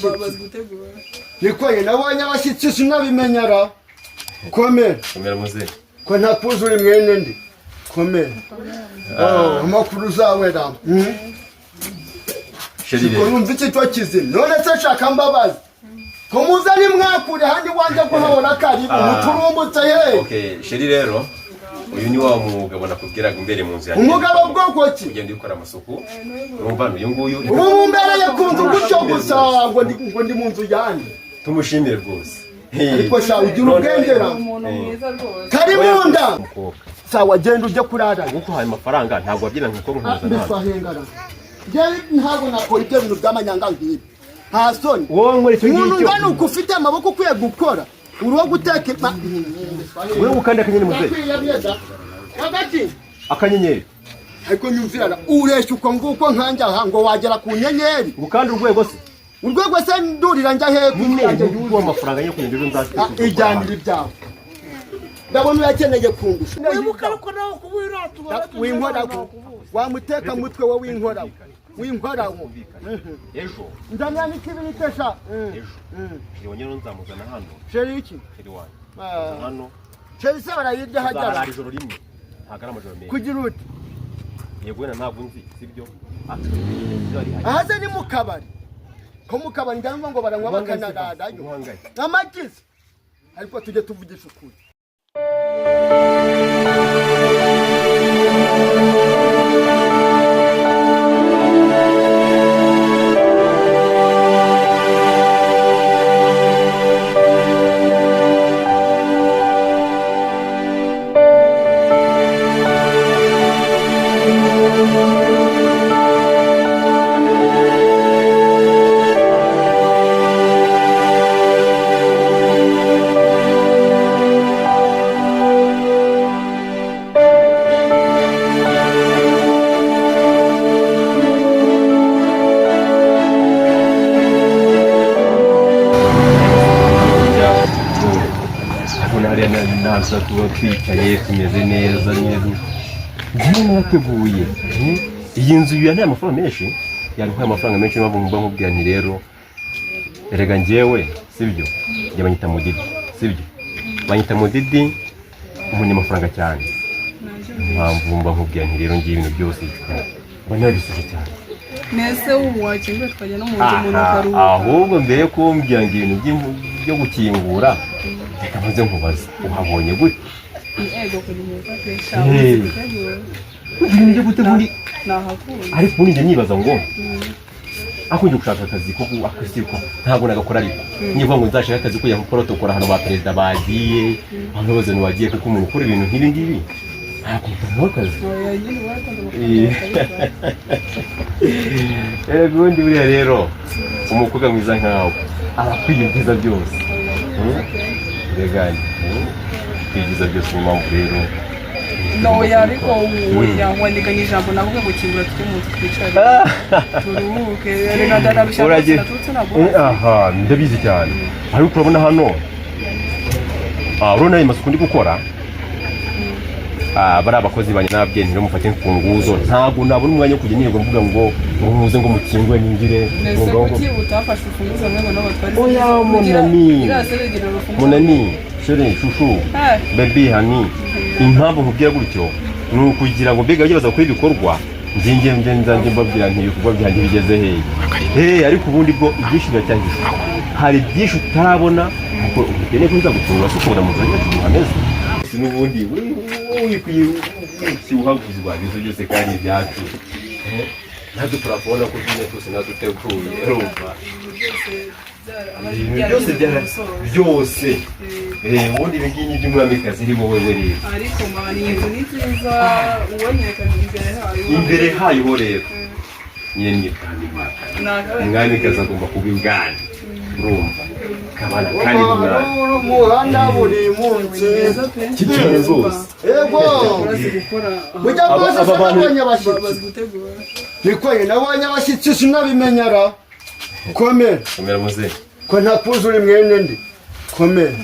babazi gutegura niko ye nabonye abashyitsi sinabimenyara komera muze ko ntakuzuri mwene ndi komera amakuru zawe da Sherire numva iki cyo kizima none se shaka mbabazi ko muzani mwakure handi wanje ko habona karibu muturumbutse he okay Sherire rero uyu ni wa mugabo nakubwiraga imbere mu nzu yanjye umugabo bwoko ki ugenda ukora amasuku urumva uyu nguyu ubu mbere yakunze gucyo gusa ngo ndi mu nzu yanjye tumushimire rwose ariko sha ugira ubwengera kari munda sawa genda ujye kurara nguko haye amafaranga ntabwo wabyina nk'uko mpuzana ntabwo nakora ibyo bintu by'amanyanga ngibi nta soni wowe nkora icyo ngicyo umuntu ngana uko ufite amaboko ukwiye gukora uruwo guteka wewe ukanda akanyenyeri muze akanyenyeri ariko nyumvira ureshya uko nguko nkanja aha ngo wagera ku nyenyeri ukanda urwego se urwego se ndurira njya he kunyanje yuko amafaranga yo kunyanja nzashaka ijyanira ibyawe ndabona yakeneye kundusha wibuka ko nawe kubiratu winkora wamuteka mutwe wowe winkora ejo ndamya n'ikibirikesha ejo nyero nzamuzana hano sheri iki sheri wanyu hano sheri se barayirya hajya ijoro rimwe ntagara amajoro menshi kugira uti yego na ntabwo nzi sibyo ahaze ni mu kabari ko mu kabari ndamva ngo baranywa bakanararayo amagize ariko tujye tuvugisha ukuri naza tuba twicaye tumeze neza neza njyewe nateguye iyi nzu yanteye amafaranga menshi yanteye amafaranga menshi mpamvu mba nkubwira nti rero erega njyewe sibyo njye banyita Mudidi sibyo banyita Mudidi umunyamafaranga cyane mpamvu mba nkubwira nti rero ngiye ibintu byose mba nabisuje cyane nese ubu wakinguye twajya no mu nzu umuntu akaruhuka ahubwo mbere ko mbwira ngo ibintu byo gukingura reka maze nkubaza uhabonye gute ego kunyuka kesha ibintu gute muri nahakuye ariko ubundi njye nibaza ngo akunje gushaka akazi ko akwisiko ntabwo nagakora ariko niba ngo nzashaka akazi ko ya protocol hano ba president bagiye abantu bose bagiye kuko umuntu ukora ibintu nk'ibi ngibi akazi ubundi buriya rero umukobwa mwiza nkawe arakwiye ibyiza byose regani kwigiza byose mu mpamvu rero no yariko wandikanye ijambo navuga ngo kingura tujye mu nzu twicare turuhuke rero ndarabishaka tutse nabwo aha ndabizi cyane ariko urabona hano urabona ayo masuku ndi gukora bari abakozi banye nabye ntiro mufate imfunguzo ntabwo nabona umwanya wo kujya nirirwa mvuga ngo muze ngo mukingwe ningire ngo utafashe imfunguzo ngo n'abatwari oya munani shere shushu baby hani impamvu nkubwira gutyo ni ukugira ngo mbega baza gukora ibikorwa nzanjye mbabwira nti ibikorwa byanjye bigeze hehe ariko ubundi bwo ibyinshi biracyahishwe hari byinshi utarabona kuko ukeneye ko nzagutungura so kubona muzanye hameze n'ubundi wikwiye uhavuze rwabizo byose kandi byacu ntabwo turabona ko tujye twose naduteguye rumva byose byose ubundi ibingiyi by'umwamikazi iri wowe rero ariko mani inzu ni nziza uboneka imbere hayo rero nyine nyitani umwamikazi agomba kuba ibwani urumva kabana kandi umuhanda buri munsi cyane zose ego bujya bwose nabonye abashyitsi gutegura niko ye nabonye abashyitsi sinabimenyara komera muze ko ntakuzuri mwene ndi komera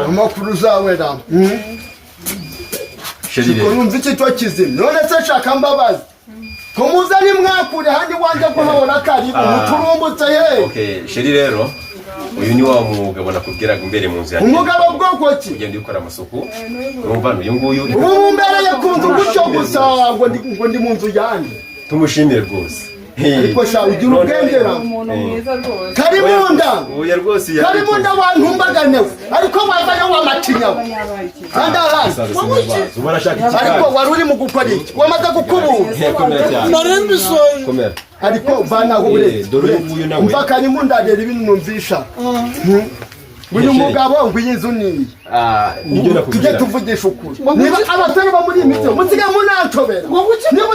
amakuru zawe da Sherire ko numva iki cyo kizima none se shaka mbabazi Tumuzani mwakure handi wanje kuhabona karibu muturumbutse he. Okay, sheri rero uyu ni wa mugabo nakubwiraga imbere mu nzu yanjye. Umugabo bwoko ki? Ugenda ukora amasuku. Urumva uyu nguyu. Umbere yakunze gucyo gusa ngo ndi mu nzu yanjye. Tumushimire rwose. Ariko sha ugira ubwengera. Umuntu mwiza rwose. Karimunda. Oya rwose ya. Karimunda wantumbaganewe. Ariko wabaye wamatinyawe. Kandi araza. Ariko wari uri mu gukora iki? Wamaze gukubura. Komera cyane. Narembisoye. Komera. Ariko bana hure. Dore uyu nawe. Umva Karimunda rero ibintu numvisha. Uyu mugabo ngwinyizo nini? Nibyo nakubwira. Tujye tuvugisha ukuri. Niba abatari ba muri imiti, mutige munantobera. Niba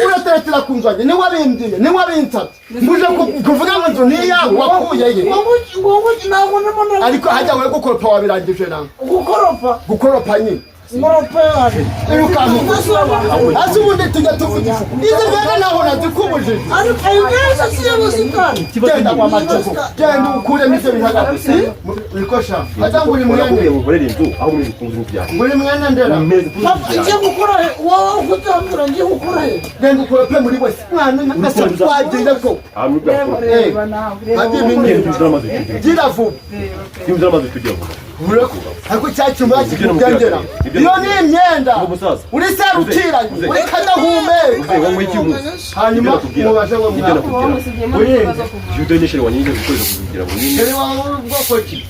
urateretera kunzanye, ni wabimdiye, ni wabintatse. Mbuje kuvuga ngo nzo ni yawe wakuye ye. Ariko hajya we gukoropa wabirangije nawe. Gukoropa nyine. Moroperi. Ubundi tujya tuvugisha. Izi mbere naho nazikubujije. Ayibeza siya musikani. Genda kwa matoko. Genda ukure mise bihagaze. Nikosha. Hajya nguri mwene. Ukorera inzu aho muri kunzu bya. Nguri mwene ndera. Ngiye gukora wowe ukutambura ngiye gukora he. Genda ukorope muri wese. Mwana nakasa twagenda ko. Reba nawe. Gira vuba. Yumva amaze tujya vuba. Ariko cyacuma kikugendera. Iyo ni imyenda. Uri sarukiranye. Uri kadahumeka. Hanyuma mubaje wo mwana. Jude ni sheri wanyije gukorera kugira ngo nyine. Sheri wawe bwoko ki?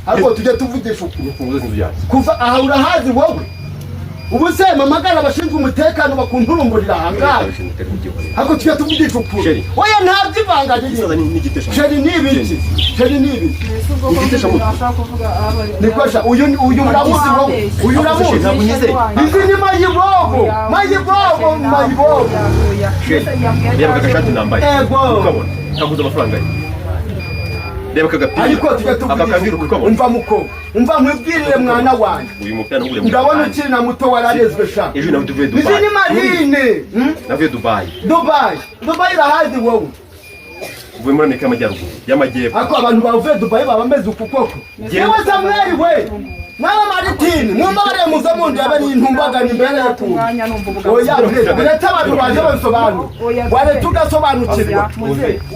Ariko tujye tuvugisha ukuri. Kuva aha urahazi wowe. Ubu se mamagara abashinzwe umutekano bakunturumburira ahangaha. Ariko tujye tuvugisha ukuri. Oya ntabyivanganye. Sheri ni ibiki? Sheri ni ibiki? Nikosha uyu muramuzi wowe. Uyu muramuzi ntabwo nyizeye. Izi ni mayibobo. Mayibobo. Reba kagashati nambaye. Ukabona. Kaguza amafaranga ye. Reba kagapira. Ariko tujye tuvugisha. Umva muko. Umva mwibwirire mwana wanjye. Uyu mupira n'ugure mu. Ndabona ukiri na muto wararezwe sha. Ejo nawe tuvuye Dubai. Izi ni marine. Navuye Dubai. Dubai irahazi wowe. Uvuye muri Amerika y'Amajyaruguru y'Amajyepfo. Ariko abantu bavuye Dubai baba bameze uku koko. Yewe Samuel we. Mama Martin, mwumva bare muza mundi yabari intumbagana imbere yacu. Oya, uretse abantu baje basobanura. Wale tugasobanukirwa.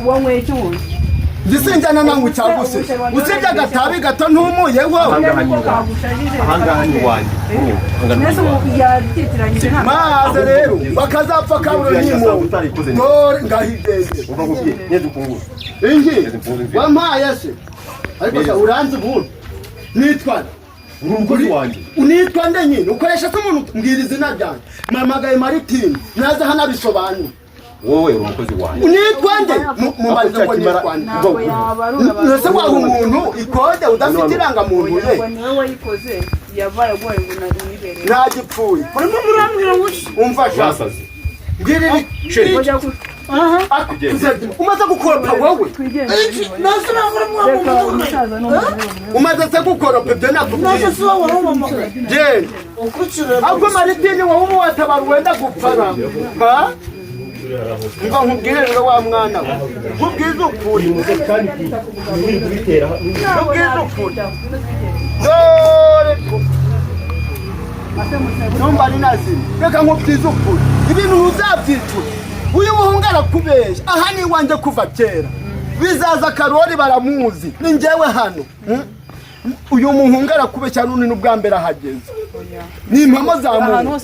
Uwo mwe cyuzi. Ndisinjana nangu cyaguse. Usibye agatabi gato ntumuye wo. Ahangaha ni wanjye. Nese yatitiranyije nta. Maze rero bakazapfa kaburo nyimo. Dore ngahigeze. Uva kubye, neze mfunguzo. Ingi. Wampaye se. Ariko uranze ubu. Nitwa Urumuri wanjye. Unitwa nde nyine ukoresha se umuntu mbwira izina ryanjye. Mamagaye Martin. Naza hana bisobanura. Wowe uri umukozi wanjye. Unitwa nde mubariza ko nitwa nde. Nese wa umuntu ikode udafite iranga muntu ye. Niwe yikoze yabaye gwaye ngo nanibereye. Ntagipfuye. Urimo murambwira mushi. Umva Basaze. Mbwira sheri. Umaze gukoropa wowe. Nasi nakora mwa. Umaze se gukoropa byo nakubwiye. Nasi siwa waroma. Je. Ukucire. Ahubwo Martin wowe watabaru wenda gupfara. Ha? Ngo nkubwire rero wa mwana we. Nkubwize ukuri muze kandi kubitera. Nkubwize ukuri. Dore. Numva ni nazi. Reka nkubwize ukuri. Ibintu uzabyitura. Uyu muhungara kubesha. Aha ni wanje kuva kera. Bizaza Karori baramuzi. Ni njyewe hano. Uyu muhungara kubesha nuni n'ubwa mbere ahageze. Ni impamo za muntu.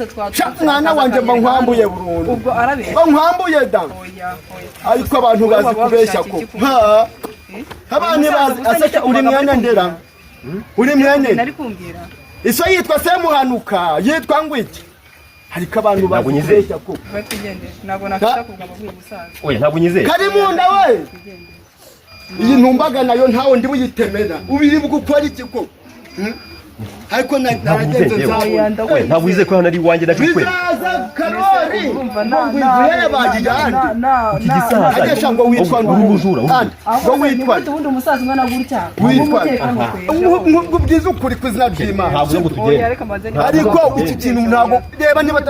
Mwana wanje bankwambuye burundu. Ubwo arabeshya. Bankwambuye da. Ariko abantu bazi kubeshya ko. Ha. Abanye bazi asaka uri mwanya ndera. Uri mwanya. Nari kumbwira. Iso yitwa Semuhanuka, yitwa ngwiki. Ariko abantu bazi kubeshya ko. Batugende. Ntabwo nakita kugaba bwo gusaza. Oya ntabwo nyizeye. Karimunda we. Iyi ntumbaga nayo ntawo ndi buyitemera. Ubiri gukora iki ko? Ariko naragenze zawe. Ntabwo wizeye ko hano ari wanjye ndakikwe. Bizaza Karori. Ngwivuye bagijande. Iki gisaza. Agesha ngo witwa ngurujura. Ngo witwa. Ubundi umusaza umwana gutya. Ngubwiza ukuri kwizina ry'Imana. Ntabwo ngo tugende. Ariko iki kintu ntabwo reba niba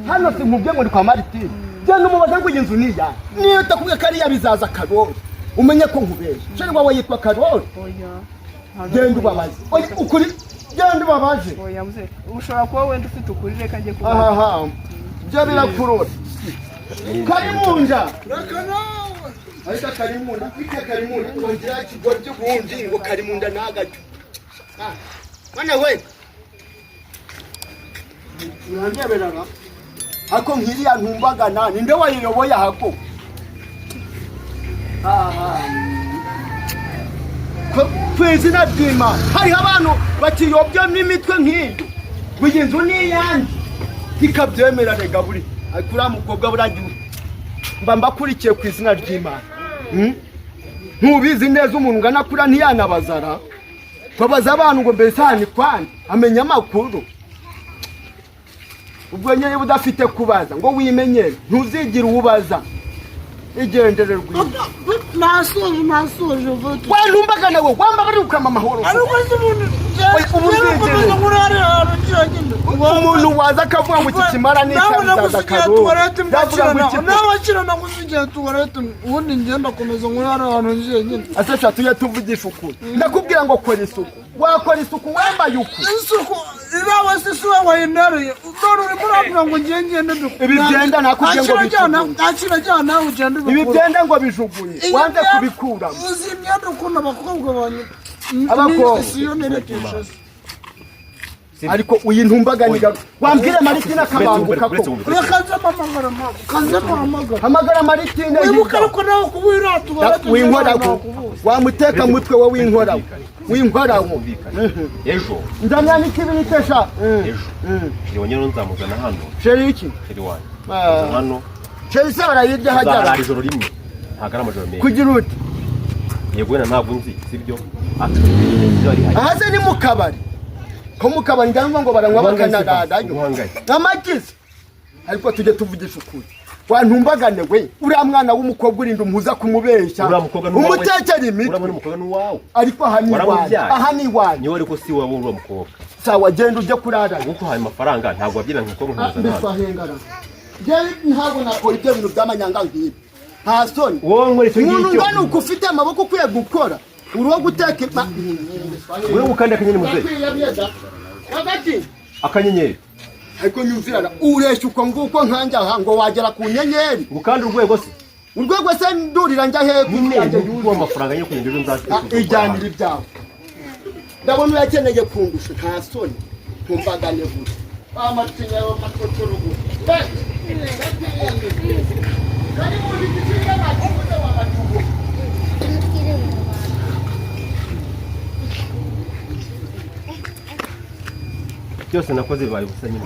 hano sinkubye ngo ni kwa Martin. Genda umubaza ngo iyi nzu ni ya. Niyo takubwe kariya bizaza Karori. Umenye ko nkubesha. Sheri wawe yitwa Karori. Genda ubabaze. Oya ukuri genda ubabaze. Oya muze. Ushobora kuba wenda ufite ukuri reka ngiye kuba. Aha. byo birakurura karimunda reka nawe ariko karimunda kwita karimunda kongera kigwa by'ubundi ngo karimunda nagacu bana we urandeberaga hako nkiriya ntumbagana ninde wayiyoboye hako kwizina ry'Imana hariho abantu bakiyobya n'imitwe nk'iyo buri nzu n'iyanjye ntikabyemera rega buri ariko uriya mukobwa buragira mba mbakurikiye ku izina ry'Imana ntubizi neza umuntu ungana kuriya ntiyanabazara babaza abantu ngo mbese aha ni kwande amenya amakuru ubwo nyine udafite kubaza ngo wimenyere ntuzigire uwubaza igendere rw'iyo nasoje vuba wantumbaga nawe wamba bari ukama amahoro ariko se umuntu waza akavuga ngo iki kimara n'icyabizaza akaruha n'abakirana gusigaye tuwarete ubundi ngenda komeza ngo hari ahantu ngiye nyine asesha tujye tuvugisha ukuri ndakubwira ngo kora isuku wakora isuku wambaye uku isuku irawe se siwe wayinariye none urimo urabwira ngo ngiye ngende ibi byenda nakubwiye ngo bijugunye akirajyana nawe ugende ibi byenda ngo bijugunye wanze kubikuramo uzi imyenda ukuntu abakobwa banyu abakobwa siyo nerekeje ariko uyintumbaganiga wambwire Maritina akabanguka ko hamagara Maritina wibuka ariko nawe kubwira winkoraho wamuteka mutwe we winkoraho ejo ndamya n'ikibirikesha ejo nyine nzamuzana hano sheri iki sheri wanyu hano sheri se barayirya hajya ijoro rimwe ntabwo ari amajoro menshi kugira ute yego wenda ntabwo nzi sibyo aha se ni mu kabari ko mu kabari ndamva ngo baranywa bakanararayo amagize ariko tujye tuvugisha ukuri wantumbagane we uriya mwana w'umukobwa urinda umuza kumubeshya umutekera imiti ariko aha ni iwanyu niwe ariko si wowe uriya mukobwa sawa genda ujye kurarana nguko uhaye amafaranga ntabwo wabyina nk'uko mpuzana ntabwo nakora ibyo bintu by'amanyanga nk'ibi nta soni umuntu ungana uko ufite amaboko ukwiye gukora uruwo guteka wewe ukanda akanyenyeri muze akanyenyeri ariko nyumvirana ureshya uko nguko nkanjye aha ngo wagera ku nyenyeri ukanda urwego se ndurira njya hepfo yuzuye amafaranga yo kugenda ejo nzateka ijyanira ibyawe ndabona urakeneye kungusha nta soni ntumbagane vuba amatinya y'amatotorogo byose nakoze bibaye ubusa nyine